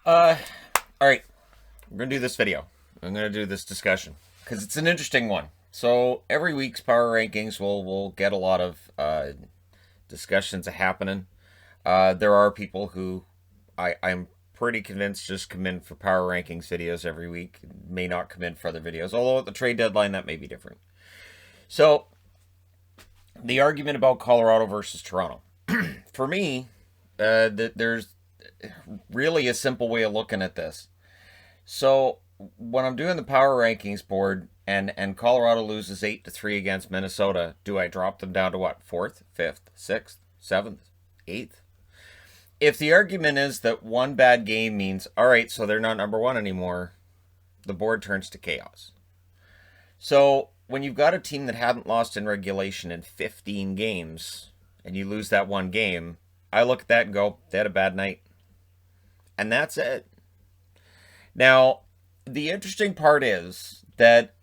Uh, all right. We're going to do this video. I'm going to do this discussion because it's an interesting one. So every week's power rankings will get a lot of discussions happening. There are people who I'm pretty convinced just come in for power rankings videos every week. May not come in for other videos, although at the trade deadline that may be different. So the argument about Colorado versus Toronto. For me, there's really a simple way of looking at this. So when I'm doing the power rankings board and Colorado loses 8-3 against Minnesota, do I drop them down to what? 4th, 5th, 6th, 7th, 8th? If the argument is that one bad game means, all right, so they're not number one anymore, the board turns to chaos. So when you've got a team that hadn't lost in regulation in 15 games and you lose that one game, I look at that and go, they had a bad night. And that's it. Now, the interesting part is that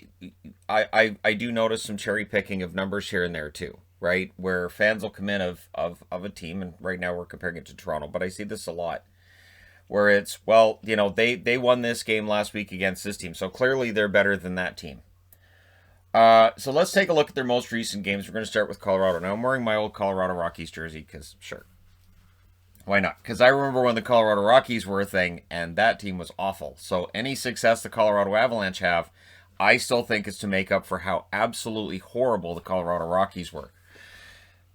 I do notice some cherry picking of numbers here and there too, right? Where fans will come in of a team, and right now we're comparing it to Toronto, but I see this a lot. Where it's, well, you know, they won this game last week against this team, so clearly they're better than that team. So let's take a look at their most recent games. We're going to start with Colorado. Now, I'm wearing my old Colorado Rockies jersey because, sure. Why not? Because I remember when the Colorado Rockies were a thing, and that team was awful. So any success the Colorado Avalanche have, I still think is to make up for how absolutely horrible the Colorado Rockies were.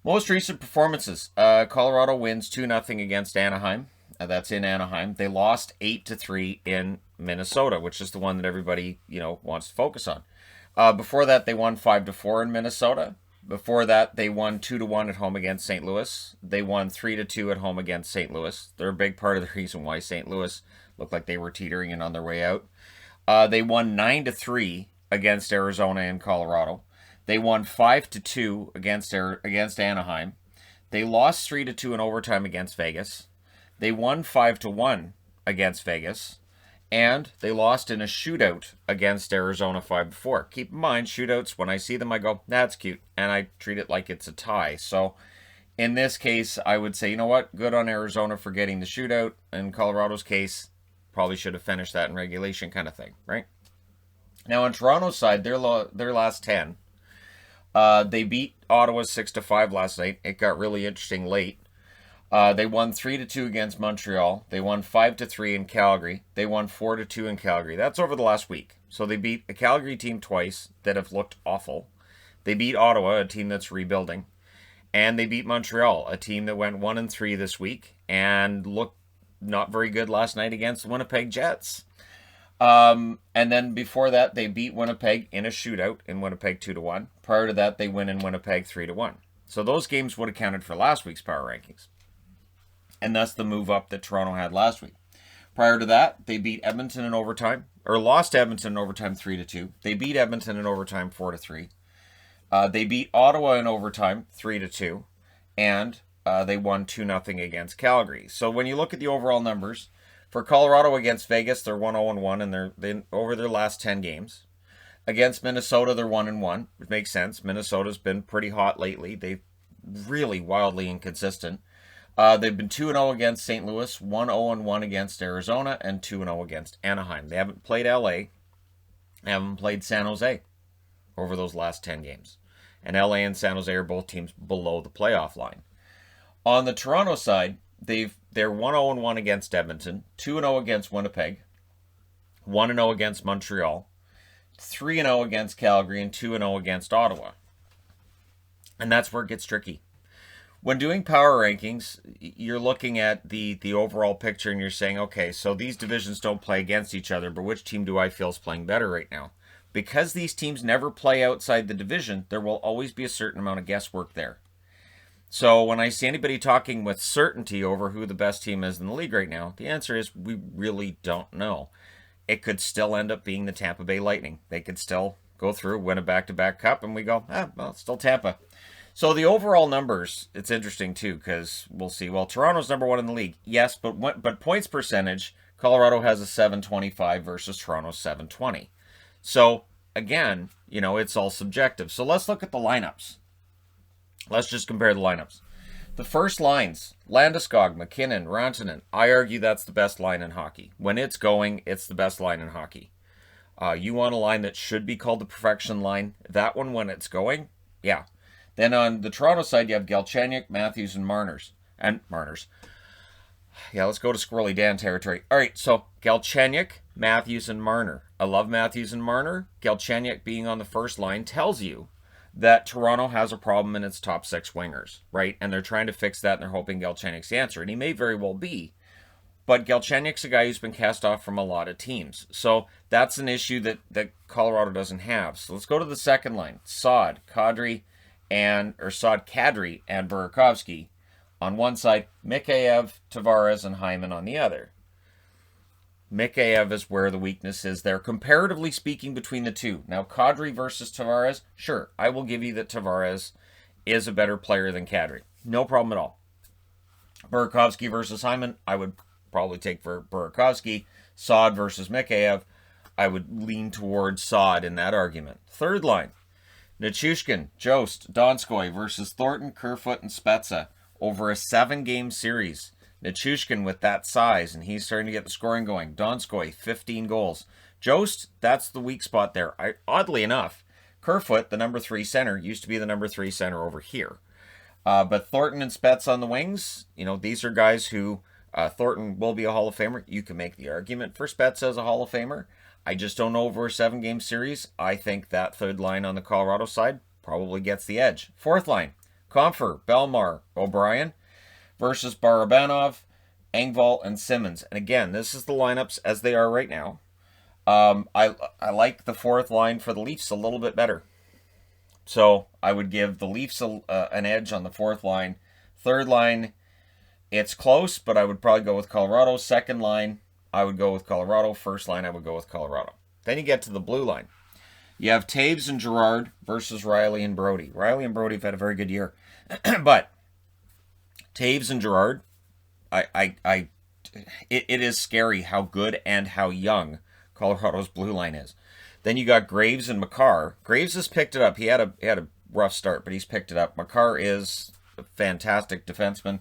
Most recent performances. Colorado wins 2-0 against Anaheim. That's in Anaheim. They lost 8-3 in Minnesota, which is the one that everybody, wants to focus on. Before that, they won 5-4 in Minnesota. Before that, they won 2-1 at home against St. Louis. They won 3-2 at home against St. Louis. They're a big part of the reason why St. Louis looked like they were teetering and on their way out. They won 9-3 against Arizona and Colorado. They won 5-2 against Anaheim. They lost 3-2 in overtime against Vegas. They won 5-1 against Vegas. And they lost in a shootout against Arizona 5-4. Keep in mind, shootouts, when I see them, I go, that's cute. And I treat it like it's a tie. So in this case, I would say, you know what? Good on Arizona for getting the shootout. In Colorado's case, probably should have finished that in regulation kind of thing, right? Now on Toronto's side, their last 10. They beat Ottawa 6-5 last night. It got really interesting late. They won 3-2 against Montreal. They won 5-3 in Calgary. They won 4-2 in Calgary. That's over the last week. So they beat a Calgary team twice that have looked awful. They beat Ottawa, a team that's rebuilding. And they beat Montreal, a team that went 1-3 this week and looked not very good last night against the Winnipeg Jets. And then before that, they beat Winnipeg in a shootout in Winnipeg 2-1. Prior to that, they win in Winnipeg 3-1. So those games would have counted for last week's power rankings. And that's the move up that Toronto had last week. Prior to that, they beat Edmonton in overtime, or lost to Edmonton in overtime 3-2. They beat Edmonton in overtime 4-3. They beat Ottawa in overtime 3-2, and they won 2-0 against Calgary. So when you look at the overall numbers for Colorado against Vegas, they're 1-0-1, and they're over their last 10 games. Against Minnesota, they're 1-1, which makes sense. Minnesota's been pretty hot lately. They've really wildly inconsistent. They've been 2-0 against St. Louis, 1-0-1 against Arizona, and 2-0 against Anaheim. They haven't played LA, they haven't played San Jose over those last 10 games. And LA and San Jose are both teams below the playoff line. On the Toronto side, they're 1-0-1 against Edmonton, 2-0 against Winnipeg, 1-0 against Montreal, 3-0 against Calgary, and 2-0 against Ottawa. And that's where it gets tricky. When doing power rankings, you're looking at the overall picture and you're saying, okay, so these divisions don't play against each other, but which team do I feel is playing better right now? Because these teams never play outside the division, there will always be a certain amount of guesswork there. So when I see anybody talking with certainty over who the best team is in the league right now, the answer is we really don't know. It could still end up being the Tampa Bay Lightning. They could still go through, win a back-to-back cup, and we go, well, it's still Tampa. So the overall numbers, it's interesting too, because we'll see. Well, Toronto's number one in the league. Yes, but points percentage, Colorado has a 725 versus Toronto's 720. So again, it's all subjective. So let's look at the lineups. Let's just compare the lineups. The first lines, Landeskog, McKinnon, Rantanen, I argue that's the best line in hockey. When it's going, it's the best line in hockey. You want a line that should be called the perfection line. That one, when it's going, yeah. Then on the Toronto side, you have Galchenyuk, Matthews, and Marner. Yeah, let's go to Squirrely Dan territory. All right, so Galchenyuk, Matthews, and Marner. I love Matthews and Marner. Galchenyuk being on the first line tells you that Toronto has a problem in its top 6 wingers, right? And they're trying to fix that, and they're hoping Galchenyuk's the answer. And he may very well be. But Galchenyuk's a guy who's been cast off from a lot of teams. So that's an issue that Colorado doesn't have. So let's go to the second line. Saad, Kadri, and Burakovsky on one side, Mikheyev, Tavares, and Hyman on the other. Mikheyev is where the weakness is there, comparatively speaking, between the two. Now, Kadri versus Tavares, sure, I will give you that Tavares is a better player than Kadri. No problem at all. Burakovsky versus Hyman, I would probably take for Burakovsky. Saad versus Mikheyev, I would lean towards Saad in that argument. Third line, Nichushkin, Jost, Donskoy versus Thornton, Kerfoot, and Spezza over a 7-game series. Nichushkin with that size, and he's starting to get the scoring going. Donskoy, 15 goals. Jost, that's the weak spot there. Oddly enough, Kerfoot, the number 3 center, used to be the number 3 center over here. But Thornton and Spezza on the wings, these are guys who, Thornton will be a Hall of Famer. You can make the argument for Spezza as a Hall of Famer. I just don't know over a 7-game series. I think that third line on the Colorado side probably gets the edge. Fourth line, Compher, Belmar, O'Brien versus Barabanov, Engvall, and Simmons. And again, this is the lineups as they are right now. I like the fourth line for the Leafs a little bit better. So I would give the Leafs an edge on the fourth line. Third line, it's close, but I would probably go with Colorado. Second line, I would go with Colorado. First line, I would go with Colorado. Then you get to the blue line. You have Taves and Girard versus Riley and Brody. Riley and Brody have had a very good year. But Taves and Girard, it is scary how good and how young Colorado's blue line is. Then you got Graves and Makar. Graves has picked it up. He had a rough start, but he's picked it up. Makar is a fantastic defenseman.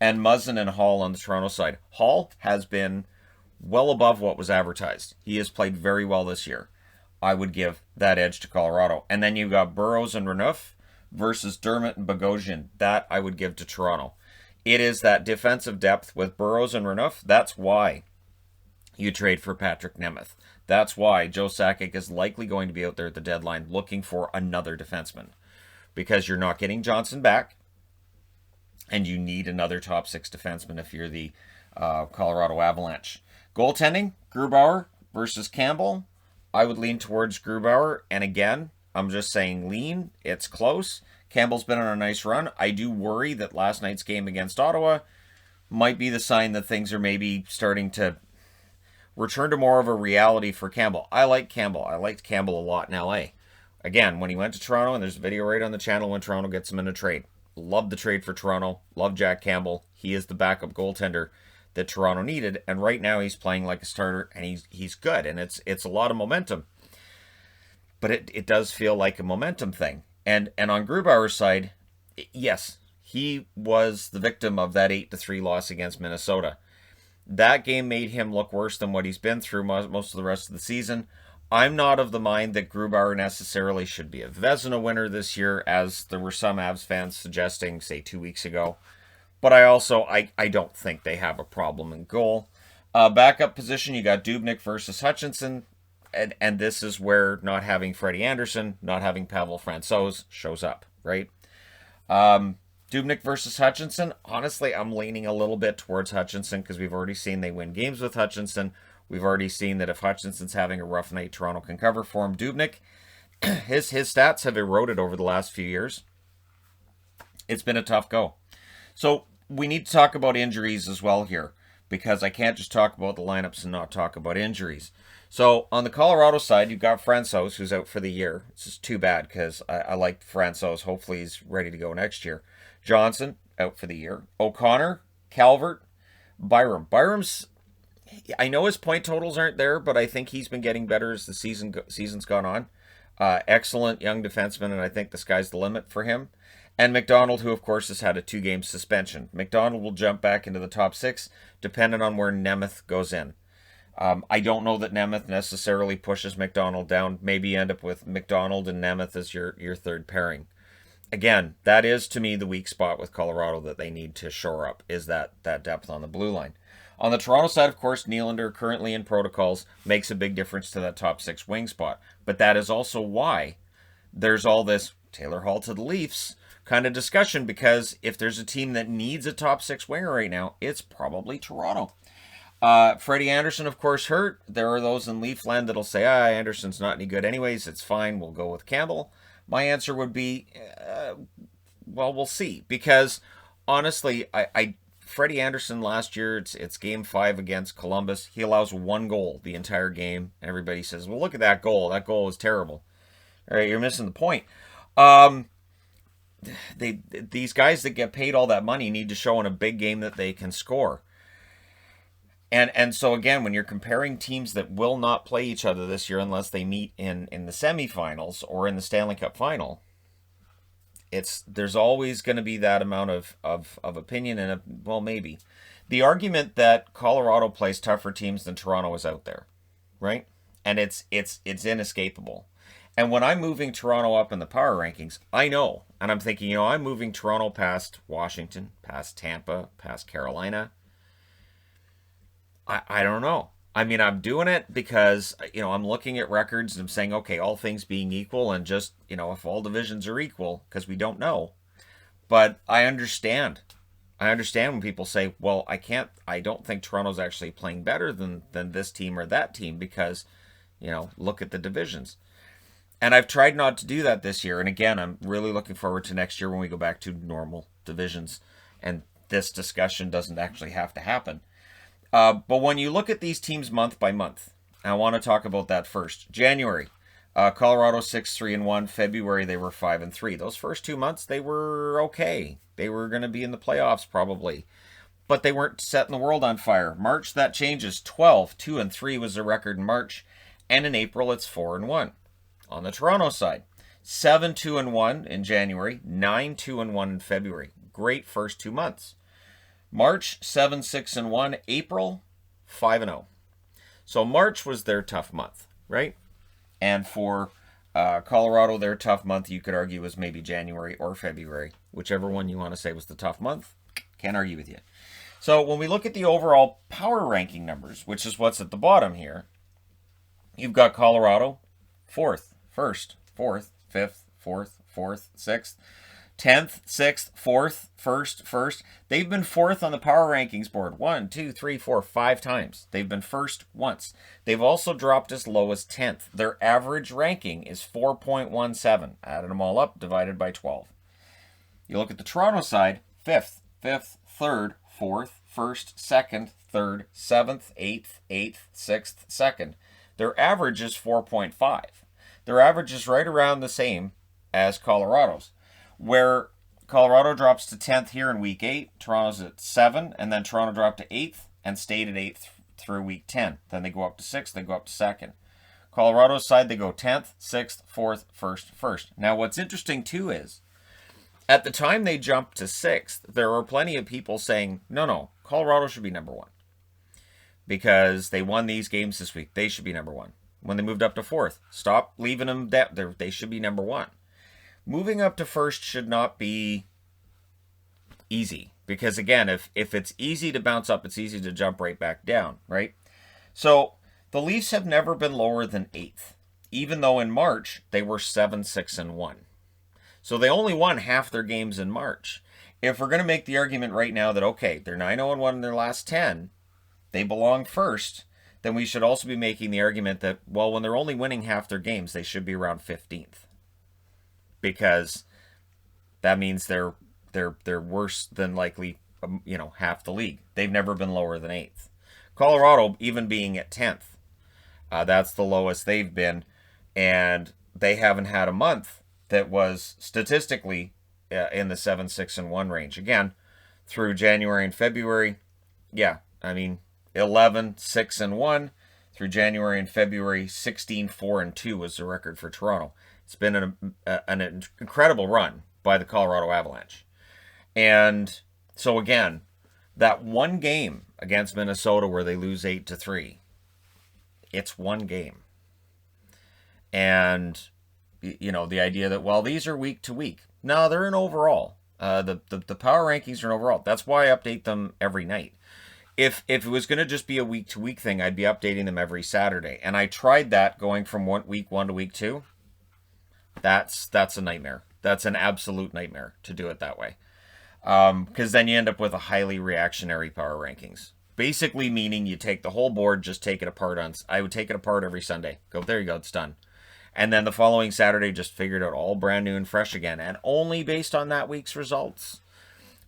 And Muzzin and Hall on the Toronto side. Hall has been well above what was advertised. He has played very well this year. I would give that edge to Colorado. And then you got Burrows and Renouf versus Dermott and Bogosian. That I would give to Toronto. It is that defensive depth with Burrows and Renouf. That's why you trade for Patrick Nemeth. That's why Joe Sakic is likely going to be out there at the deadline looking for another defenseman. Because you're not getting Johnson back. And you need another top 6 defenseman if you're the Colorado Avalanche. Goaltending, Grubauer versus Campbell. I would lean towards Grubauer. And again, I'm just saying lean. It's close. Campbell's been on a nice run. I do worry that last night's game against Ottawa might be the sign that things are maybe starting to return to more of a reality for Campbell. I like Campbell. I liked Campbell a lot in LA. Again, when he went to Toronto, and there's a video right on the channel when Toronto gets him in a trade. Love the trade for Toronto. Love Jack Campbell. He is the backup goaltender that Toronto needed. And right now he's playing like a starter, and he's good. And it's a lot of momentum. But it does feel like a momentum thing. And on Grubauer's side, yes, he was the victim of that 8-3 loss against Minnesota. That game made him look worse than what he's been through most of the rest of the season. I'm not of the mind that Grubauer necessarily should be a Vezina winner this year, as there were some Avs fans suggesting, say, 2 weeks ago. But I don't think they have a problem in goal. Backup position, you got Dubnyk versus Hutchinson. And this is where not having Freddie Anderson, not having Pavel Francouz shows up, right? Dubnyk versus Hutchinson. Honestly, I'm leaning a little bit towards Hutchinson because we've already seen they win games with Hutchinson. We've already seen that if Hutchinson's having a rough night, Toronto can cover for him. Dubnyk, his stats have eroded over the last few years. It's been a tough go. So we need to talk about injuries as well here, because I can't just talk about the lineups and not talk about injuries. So on the Colorado side, you've got Francouz, who's out for the year. It's just too bad because I like Francouz. Hopefully he's ready to go next year. Johnson, out for the year. O'Connor, Calvert, Byram. Byram's, I know his point totals aren't there, but I think he's been getting better as the season's gone on. Excellent young defenseman, and I think the sky's the limit for him. and McDonald, who of course has had a 2-game suspension. McDonald will jump back into the top 6 depending on where Nemeth goes in. I don't know that Nemeth necessarily pushes McDonald down. Maybe you end up with McDonald and Nemeth as your third pairing. Again, that is to me the weak spot with Colorado that they need to shore up, is that depth on the blue line. On the Toronto side, of course, Nylander, currently in protocols, makes a big difference to that top 6 wing spot. But that is also why there's all this Taylor Hall to the Leafs kind of discussion, because if there's a team that needs a top 6 winger right now, it's probably Toronto. Freddie Anderson, of course, hurt. There are those in Leafland that'll say, Anderson's not any good anyways. It's fine. We'll go with Campbell. My answer would be, well, we'll see. Because, honestly, Freddie Anderson last year, it's Game 5 against Columbus. He allows 1 goal the entire game. Everybody says, well, look at that goal. That goal was terrible. All right, you're missing the point. These guys that get paid all that money need to show in a big game that they can score. And so, again, when you're comparing teams that will not play each other this year unless they meet in the semifinals or in the Stanley Cup final, there's always going to be that amount of opinion and, well, maybe. The argument that Colorado plays tougher teams than Toronto is out there, right? And it's inescapable. And when I'm moving Toronto up in the power rankings, I know, and I'm thinking, I'm moving Toronto past Washington, past Tampa, past Carolina. I don't know. I mean, I'm doing it because, I'm looking at records and I'm saying, okay, all things being equal, and just, if all divisions are equal, because we don't know. But I understand. I understand when people say, well, I don't think Toronto's actually playing better than this team or that team because, look at the divisions. And I've tried not to do that this year. And again, I'm really looking forward to next year when we go back to normal divisions and this discussion doesn't actually have to happen. But when you look at these teams month by month, I want to talk about that first. January, Colorado 6-3-1. February, they were 5-3. Those first 2 months, they were okay. They were going to be in the playoffs probably, but they weren't setting the world on fire. March, that changes. 12-2-3 was the record in March, and in April, it's 4-1. On the Toronto side, 7-2-1 in January, 9-2-1 in February. Great first 2 months. March, 7-6-1. April, 5-0. So March was their tough month, right? And for Colorado, their tough month, you could argue, was maybe January or February, whichever one you want to say was the tough month. Can't argue with you. So when we look at the overall power ranking numbers, which is what's at the bottom here, you've got Colorado 4th, 1st, 4th, 5th, 4th, 4th, 6th. 10th, 6th, 4th, 1st. They've been 4th on the power rankings board 1, 2, 3, 4, 5 times. They've been 1st once. They've also dropped as low as 10th. Their average ranking is 4.17. Added them all up, divided by 12. You look at the Toronto side, 5th, 3rd, 4th, 1st, 2nd, 3rd, 7th, 8th, 6th, 2nd. Their average is 4.5. Their average is right around the same as Colorado's, where Colorado drops to 10th here in week 8, Toronto's at 7, and then Toronto dropped to 8th and stayed at 8th through week 10. Then they go up to 6th, they go up to 2nd. Colorado's side, they go 10th, 6th, 4th, 1st. Now what's interesting too is, at the time they jumped to 6th, there were plenty of people saying, no, Colorado should be number 1. Because they won these games this week, they should be number 1. When they moved up to 4th, stop leaving them down, they should be number 1. Moving up to 1st should not be easy. Because again, if it's easy to bounce up, it's easy to jump right back down, right? So the Leafs have never been lower than 8th, even though in March they were 7-6-1. So they only won half their games in March. If we're going to make the argument right now that, okay, they're 9-0-1 in their last 10, they belong 1st, then we should also be making the argument that, well, when they're only winning half their games, they should be around 15th. Because that means they're worse than likely, half the league. They've never been lower than 8th. Colorado, even being at 10th, that's the lowest they've been, and they haven't had a month that was statistically in the 7-6-1 range. Again, through January and February, 11-6-1 through January and February. 16-4-2 was the record for Toronto. It's been an incredible run, by the Colorado Avalanche. And so again, that one game against Minnesota where they lose 8-3, it's one game. And, you know, the idea that, well, these are week to week. No, they're in overall. The power rankings are in overall. That's why I update them every night. If it was going to just be a week to week thing, I'd be updating them every Saturday. And I tried that going from week 1 to week 2. That's a nightmare. That's an absolute nightmare to do it that way. Because then you end up with a highly reactionary power rankings. Basically meaning you take the whole board, just take it apart I would take it apart every Sunday. Go, there you go, it's done. And then the following Saturday, just figure it out all brand new and fresh again. And only based on that week's results.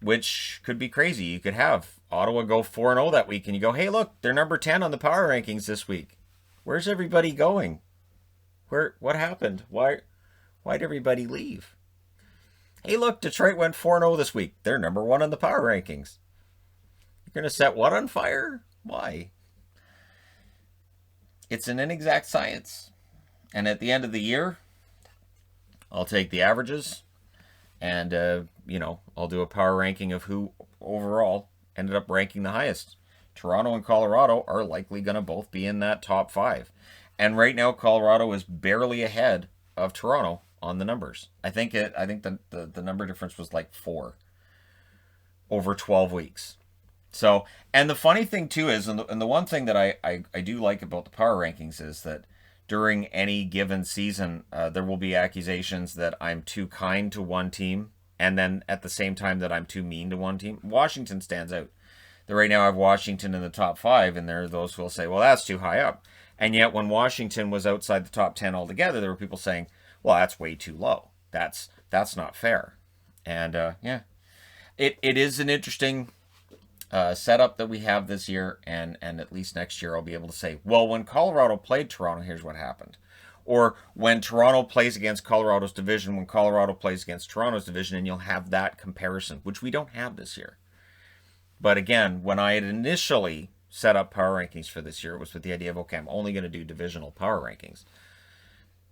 Which could be crazy. You could have Ottawa go 4-0 that week, and you go, hey, look, they're number 10 on the power rankings this week. Where's everybody going? What happened? Why'd everybody leave? Hey, look, Detroit went 4-0 this week. They're number 1 on the power rankings. You're going to set what on fire? Why? It's an inexact science. And at the end of the year, I'll take the averages and, you know, I'll do a power ranking of who overall ended up ranking the highest. Toronto and Colorado are likely going to both be in that top 5. And right now, Colorado is barely ahead of Toronto on the numbers. I think the number difference was like 4 over 12 weeks. So, and the funny thing too is, and the one thing that I do like about the power rankings is that during any given season, there will be accusations that I'm too kind to one team, and then at the same time that I'm too mean to one team. Washington stands out. Right now I have Washington in the top 5, and there are those who will say, well, that's too high up. And yet when Washington was outside the top 10 altogether, there were people saying, well, that's way too low. That's not fair. And yeah, it is an interesting setup that we have this year, and at least next year I'll be able to say, well, when Colorado played Toronto, here's what happened. Or when Toronto plays against Colorado's division, when Colorado plays against Toronto's division, and you'll have that comparison, which we don't have this year. But again, when I had initially set up power rankings for this year, it was with the idea of, okay, I'm only going to do divisional power rankings.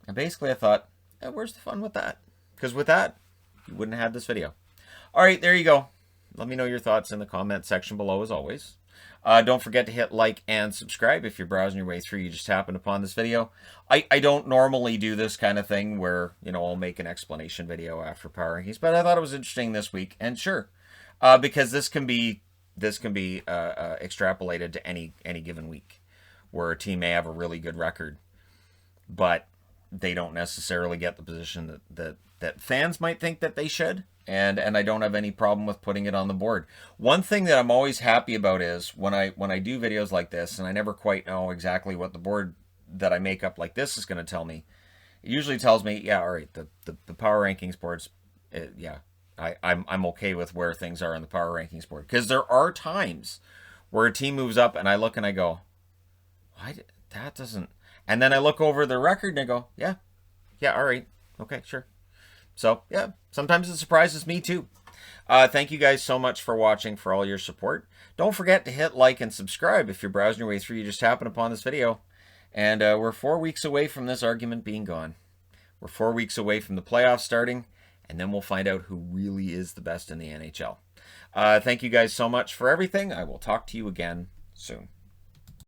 And basically I thought, where's the fun with that? Because with that, you wouldn't have had this video. All right, there you go. Let me know your thoughts in the comment section below, as always. Don't forget to hit like and subscribe if you're browsing your way through. You just happened upon this video. I don't normally do this kind of thing where, you know, I'll make an explanation video after power rankings, but I thought it was interesting this week. And sure, because this can be extrapolated to any given week, where a team may have a really good record, but they don't necessarily get the position that fans might think that they should. And I don't have any problem with putting it on the board. One thing that I'm always happy about is when I do videos like this, and I never quite know exactly what the board that I make up like this is going to tell me. It usually tells me, yeah, all right, the power rankings boards, yeah, I'm okay with where things are on the power rankings board. Because there are times where a team moves up and I look and I go, why that doesn't... And then I look over the record and I go, yeah, all right, okay, sure. So, yeah, sometimes it surprises me too. Thank you guys so much for watching, for all your support. Don't forget to hit like and subscribe if you're browsing your way through. You just happened upon this video. And we're 4 weeks away from this argument being gone. We're 4 weeks away from the playoffs starting, and then we'll find out who really is the best in the NHL. Thank you guys so much for everything. I will talk to you again soon.